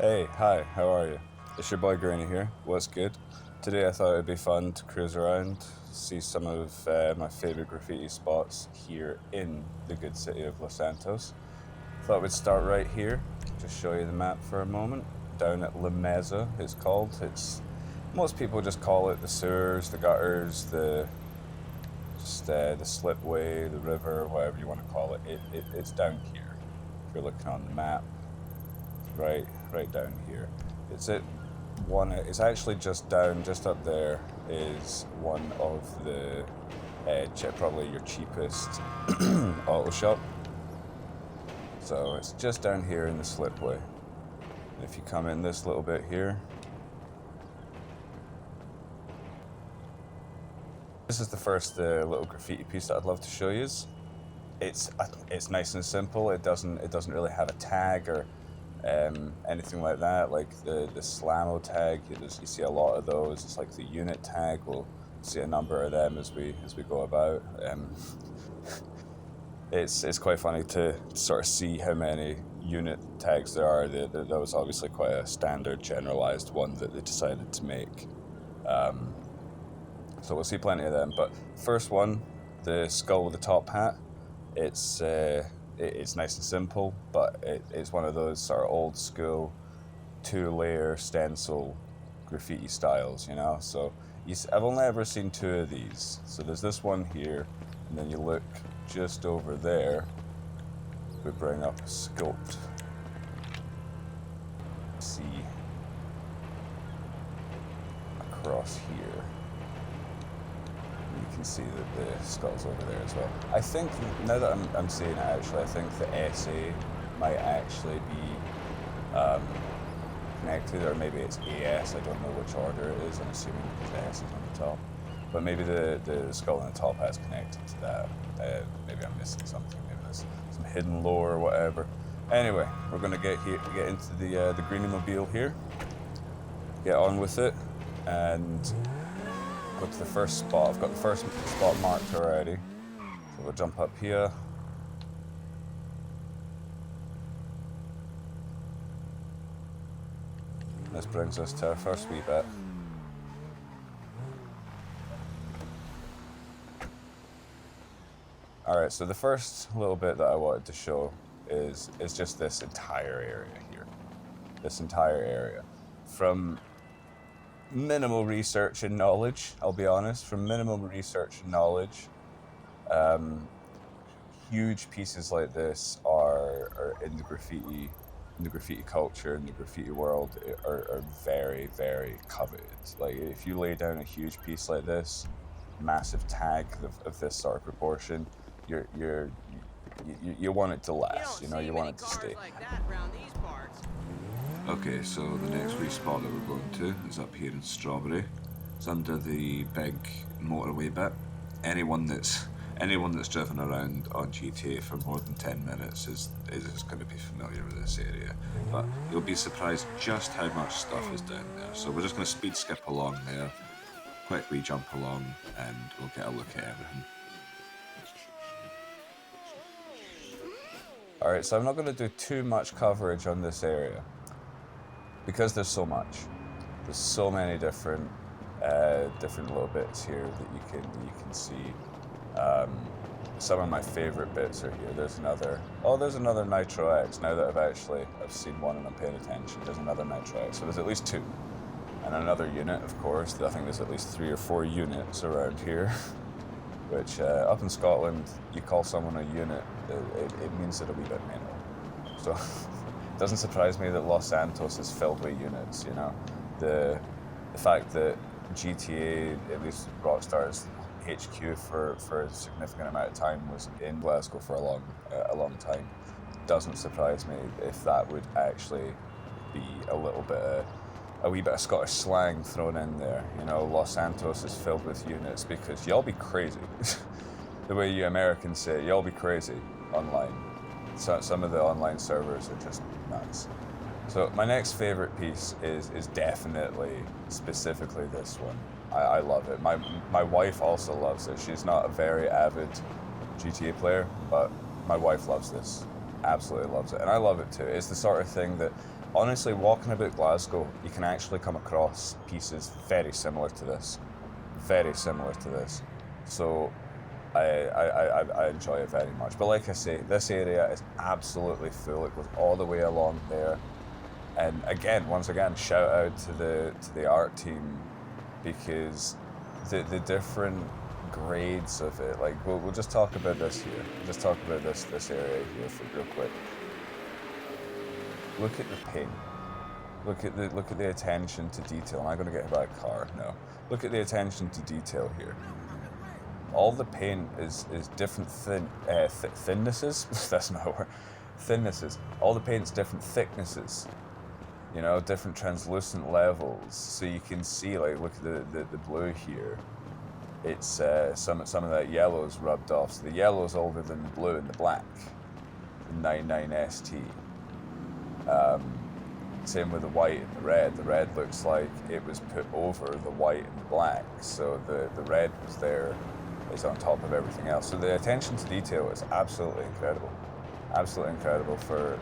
Hey, hi, how are you? It's your boy Granny here. What's good? Today I thought it'd be fun to cruise around, see some of my favorite graffiti spots here in the good city of Los Santos. Thought we'd start right here, just show you the map for a moment. Down at La Mesa, it's called. It's most people just call it the sewers, the gutters, the slipway, the river, whatever you want to call it. It's down here. If you're looking on the map, right down here. It's it one. It's actually just down, just up there is one of the probably your cheapest auto shop. So it's just down here in the slipway. And if you come in this little bit here, this is the first little graffiti piece that I'd love to show you. It's nice and simple. It doesn't really have a tag or anything like that. Like the Slamo tag, you see a lot of those. It's like the unit tag. We'll see a number of them as we go about. It's quite funny to sort of see how many unit tags there are. That was obviously quite a standard, generalized one that they decided to make. So we'll see plenty of them. But first one, the skull with the top hat. It's nice and simple, but it's one of those sort of old school 2-layer stencil graffiti styles, you know. So I've only ever seen 2 of these. So there's this one here, and then you look just over there. We bring up scoped. See across here. You can see that the skull's over there as well. I think, now that I'm seeing it actually, I think the SA might actually be connected, or maybe it's AS, I don't know which order it is, I'm assuming because S is on the top. But maybe the skull on the top has connected to that. Maybe I'm missing something, maybe there's some hidden lore or whatever. Anyway, we're going to get into the Greenmobile here, get on with it, and go to the first spot. I've got the first spot marked already. So we'll jump up here. This brings us to our first wee bit. Alright, so the first little bit that I wanted to show is just this entire area here. This entire area. From minimal research and knowledge, I'll be honest, from minimal research and knowledge, huge pieces like this are in the graffiti culture, in the graffiti world, are very, very coveted. Like, if you lay down a huge piece like this, massive tag of this sort of proportion, you want it to last, you know, you want it to stay. Okay, so the next wee spot that we're going to is up here in Strawberry. It's under the big motorway bit. Anyone that's driven around on GTA for more than 10 minutes is going to be familiar with this area. But you'll be surprised just how much stuff is down there. So we're just going to speed skip along there, quickly jump along, and we'll get a look at everything. Alright, so I'm not going to do too much coverage on this area, because there's so much. There's so many different little bits here that you can see. Some of my favorite bits are here. There's another Nitro X. Now that I've seen one and I'm paying attention, there's another Nitro X. So there's at least 2. And another unit, of course. I think there's at least 3 or 4 units around here. Which, up in Scotland, you call someone a unit, it means they're a wee bit mental. So it doesn't surprise me that Los Santos is filled with units, you know. The fact that GTA, at least Rockstar's HQ for a significant amount of time, was in Glasgow for a long time, doesn't surprise me if that would actually be a wee bit of Scottish slang thrown in there. You know, Los Santos is filled with units because y'all be crazy. The way you Americans say it, y'all be crazy online. So some of the online servers are just nuts. So my next favorite piece is definitely specifically this one. I love it. My wife also loves it. She's not a very avid GTA player, but my wife loves this. Absolutely loves it. And I love it too. It's the sort of thing that honestly, walking about Glasgow, you can actually come across pieces very similar to this. Very similar to this. So I enjoy it very much. But like I say, this area is absolutely full. It goes all the way along there. And again, once again, shout out to the art team, because the different grades of it. Like we'll just talk about this here. We'll just talk about this area here for real quick. Look at the paint. Look at the attention to detail. Am I going to get hit by a car? No. Look at the attention to detail here. All the paint is different thinnesses. That's not a word. Thinnesses. All the paint's different thicknesses. You know, different translucent levels. So you can see, like, look at the blue here. It's some of that yellow's rubbed off. So the yellow's older than the blue and the black. The 99ST. Same with the white and the red. The red looks like it was put over the white and the black. So the red was there, is on top of everything else. So the attention to detail is absolutely incredible. Absolutely incredible for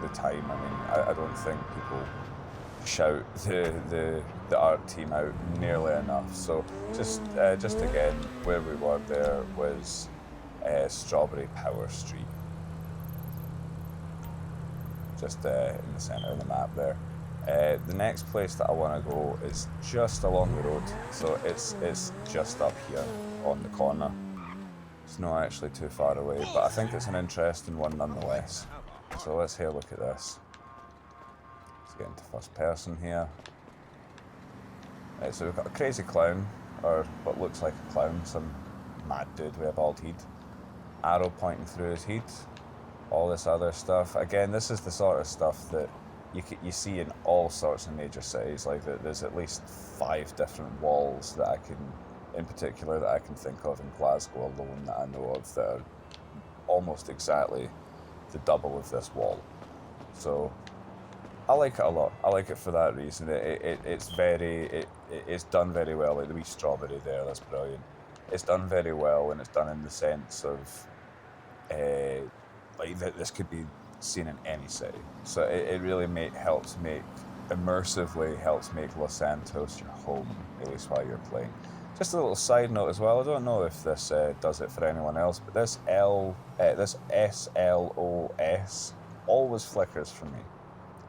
the time. I mean, I don't think people shout the art team out nearly enough. So just again, where we were there was Strawberry Power Street. Just in the centre of the map there. The next place that I want to go is just along the road. So it's just up here on the corner. It's not actually too far away, but I think it's an interesting one nonetheless. So let's have a look at this. Let's get into first person here. Right, so we've got a crazy clown, or what looks like a clown, some mad dude with a bald head. Arrow pointing through his head. All this other stuff. Again, this is the sort of stuff that you see in all sorts of major cities. Like there's at least 5 different walls that I can, in particular, that I can think of in Glasgow alone that I know of that are almost exactly the double of this wall. So I like it a lot. I like it for that reason. It's done very well. Like the wee strawberry there, that's brilliant. It's done very well, and it's done in the sense of like this could be seen in any city. So it really immersively helps make Los Santos your home, at least while you're playing. Just a little side note as well, I don't know if this does it for anyone else, but this SLOS always flickers for me.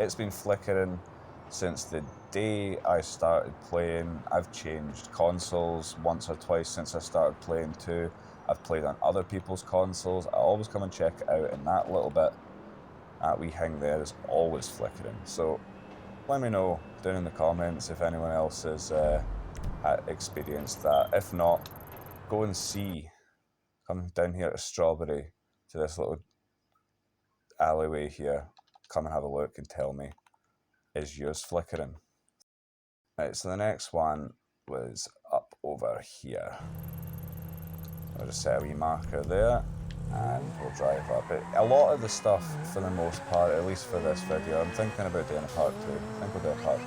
It's been flickering since the day I started playing. I've changed consoles once or twice since I started playing too. I've played on other people's consoles. I always come and check it out, and that little bit, that wee thing there is always flickering. So let me know down in the comments if anyone else has experienced that. If not, go and see. Come down here to Strawberry, to this little alleyway here. Come and have a look and tell me, is yours flickering? Right, so the next one was up over here. I'll just set a wee marker there and we'll drive up it. A lot of the stuff, for the most part, at least for this video, I'm thinking about doing a part 2. I think we'll do a part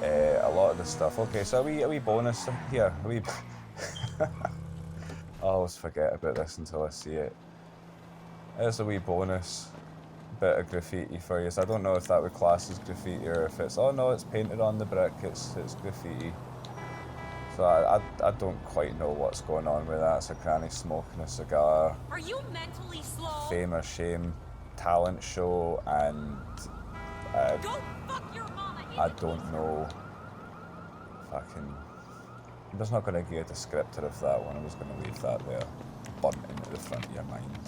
2. A lot of the stuff. Okay, so a wee bonus here. I always forget about this until I see it. There's a wee bonus bit of graffiti for you. So I don't know if that would class as graffiti or if it's, oh no, it's painted on the brick, it's graffiti. So I don't quite know what's going on with that. It's a granny smoking a cigar. Are you mentally slow? Fame or shame talent show, and Go fuck your mama. I don't know. Fucking. I'm just not going to give a descriptor of that one. I'm just going to leave that there, burnt into the front of your mind.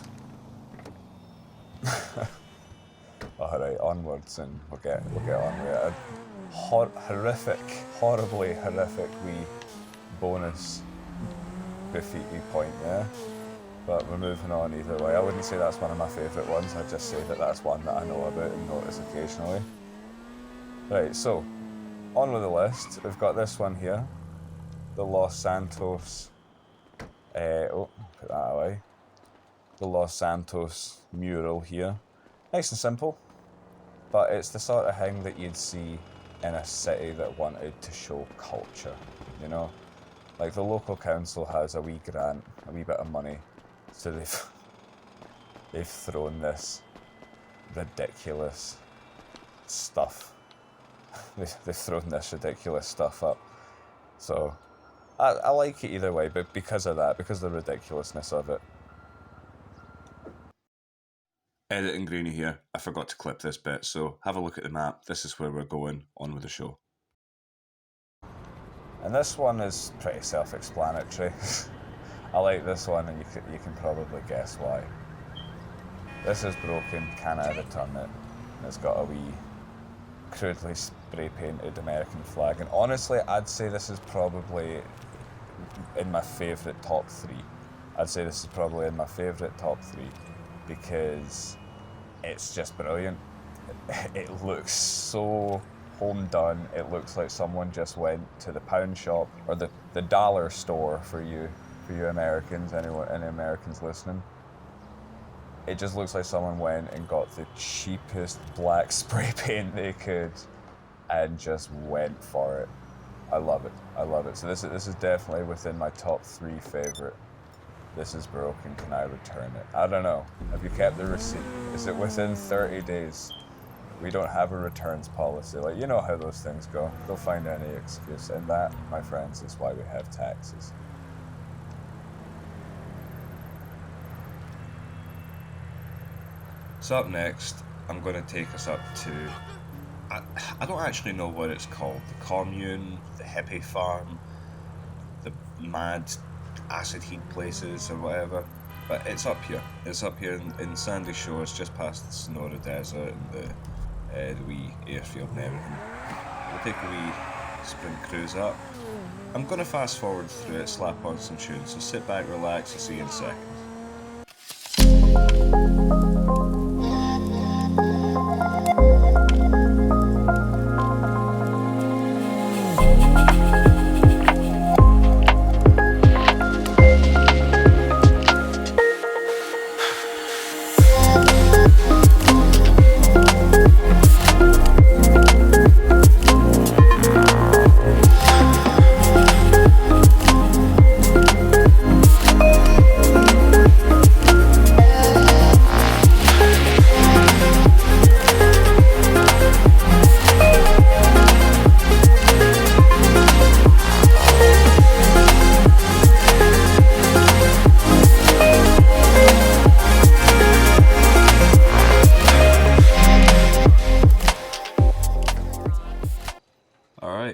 All right, onwards, and we'll get on with it. Horribly horrific wee bonus graffiti point there, but we're moving on either way. I wouldn't say that's one of my favourite ones, I'd just say that that's one that I know about and notice occasionally. Right, so on with the list, we've got this one here, the Los Santos, put that away, the Los Santos mural here. Nice and simple, but it's the sort of thing that you'd see in a city that wanted to show culture, you know? Like the local council has a wee grant, a wee bit of money, so they've thrown this ridiculous stuff. They've thrown this ridiculous stuff up. So I like it either way, but because of that, because of the ridiculousness of it. Editing Greeny here. I forgot to clip this bit, so have a look at the map. This is where we're going. On with the show. And this one is pretty self-explanatory. I like this one, and you can probably guess why. This is broken, can't return it. It's got a wee crudely spray painted American flag, and honestly I'd say this is probably in my favourite top 3. I'd say this is probably in my favourite top 3 because it's just brilliant. It looks so home done. It looks like someone just went to the pound shop or the dollar store for you Americans, any Americans listening. It just looks like someone went and got the cheapest black spray paint they could and just went for it. I love it. I love it. So this is definitely within my top 3 favourite. This is broken. Can I return it? I don't know. Have you kept the receipt? Is it within 30 days? We don't have a returns policy. Like, you know how those things go. They'll find any excuse. And that, my friends, is why we have taxes. So up next, I'm going to take us up to, I don't actually know what it's called, the commune, the hippie farm, the mad acid heat places or whatever, but it's up here. It's up here in Sandy Shores, just past the Sonora Desert and the wee airfield and everything. We'll take a wee sprint cruise up. I'm going to fast forward through it, slap on some tunes, so sit back, relax, I'll see you in a second.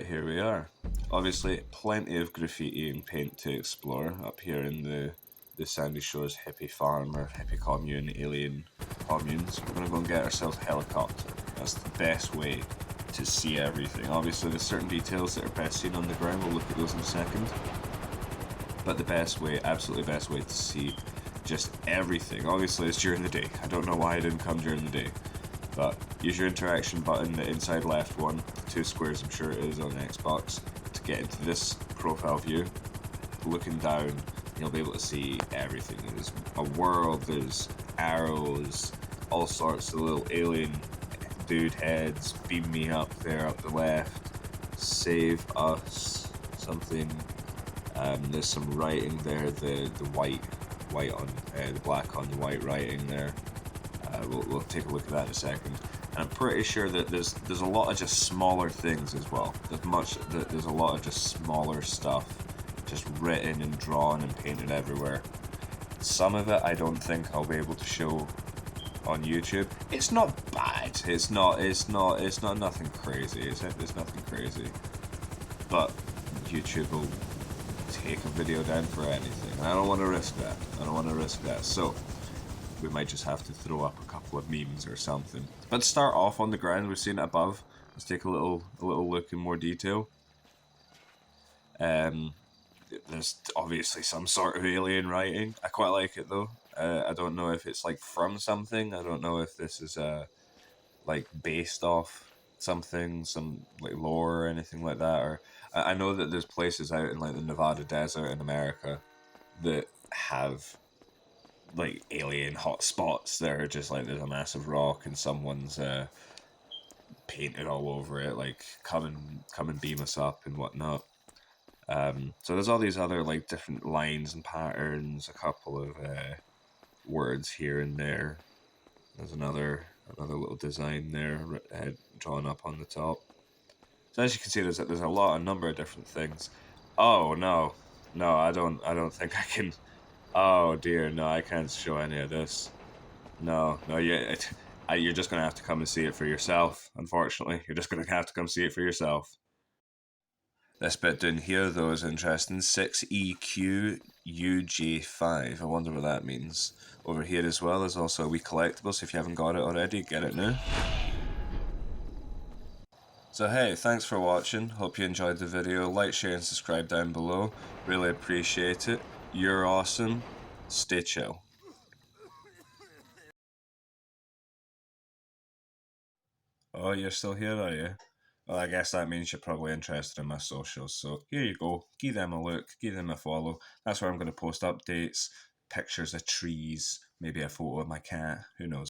Here we are. Obviously, plenty of graffiti and paint to explore up here in the Sandy Shores hippie farm or hippie commune, alien communes. We're going to go and get ourselves a helicopter. That's the best way to see everything. Obviously, there's certain details that are best seen on the ground. We'll look at those in a second. But the best way, absolutely best way to see just everything, obviously, is during the day. I don't know why I didn't come during the day. But use your interaction button, the inside left one, the 2 squares I'm sure it is on Xbox, to get into this profile view. Looking down, you'll be able to see everything. There's a world, there's arrows, all sorts of little alien dude heads. Beam me up there, up the left. Save us, something. There's some writing there, the white on, the black on the white writing there. We'll take a look at that in a second. And I'm pretty sure that there's a lot of just smaller things as well. There's a lot of just smaller stuff, just written and drawn and painted everywhere. Some of it I don't think I'll be able to show on YouTube. It's not bad. It's not nothing crazy. It's nothing crazy. But YouTube will take a video down for anything. And I don't want to risk that. So we might just have to throw up a couple of memes or something. But to start off on the ground, we've seen it above. Let's take a little look in more detail. There's obviously some sort of alien writing. I quite like it though. I don't know if it's like from something. I don't know if this is like based off something, some like lore or anything like that. Or I know that there's places out in like the Nevada desert in America that have like alien hot spots that are just like there's a massive rock and someone's painted all over it, like come and beam us up and whatnot. So there's all these other like different lines and patterns, a couple of words here and there. There's another Another little design there drawn up on the top. So as you can see, there's a number of different things. Oh no, no, I don't think I can. Oh dear, no, I can't show any of this. No, no, you're just gonna have to come and see it for yourself. Unfortunately, you're just gonna have to come see it for yourself. This bit down here, though, is interesting. 6EQUJ5. I wonder what that means. Over here as well is also a wee collectible, so if you haven't got it already, get it now. So hey, thanks for watching. Hope you enjoyed the video. Like, share, and subscribe down below. Really appreciate it. You're awesome. Stay chill. Oh, you're still here, are you? Well, I guess that means you're probably interested in my socials. So here you go. Give them a look. Give them a follow. That's where I'm going to post updates, pictures of trees, maybe a photo of my cat. Who knows?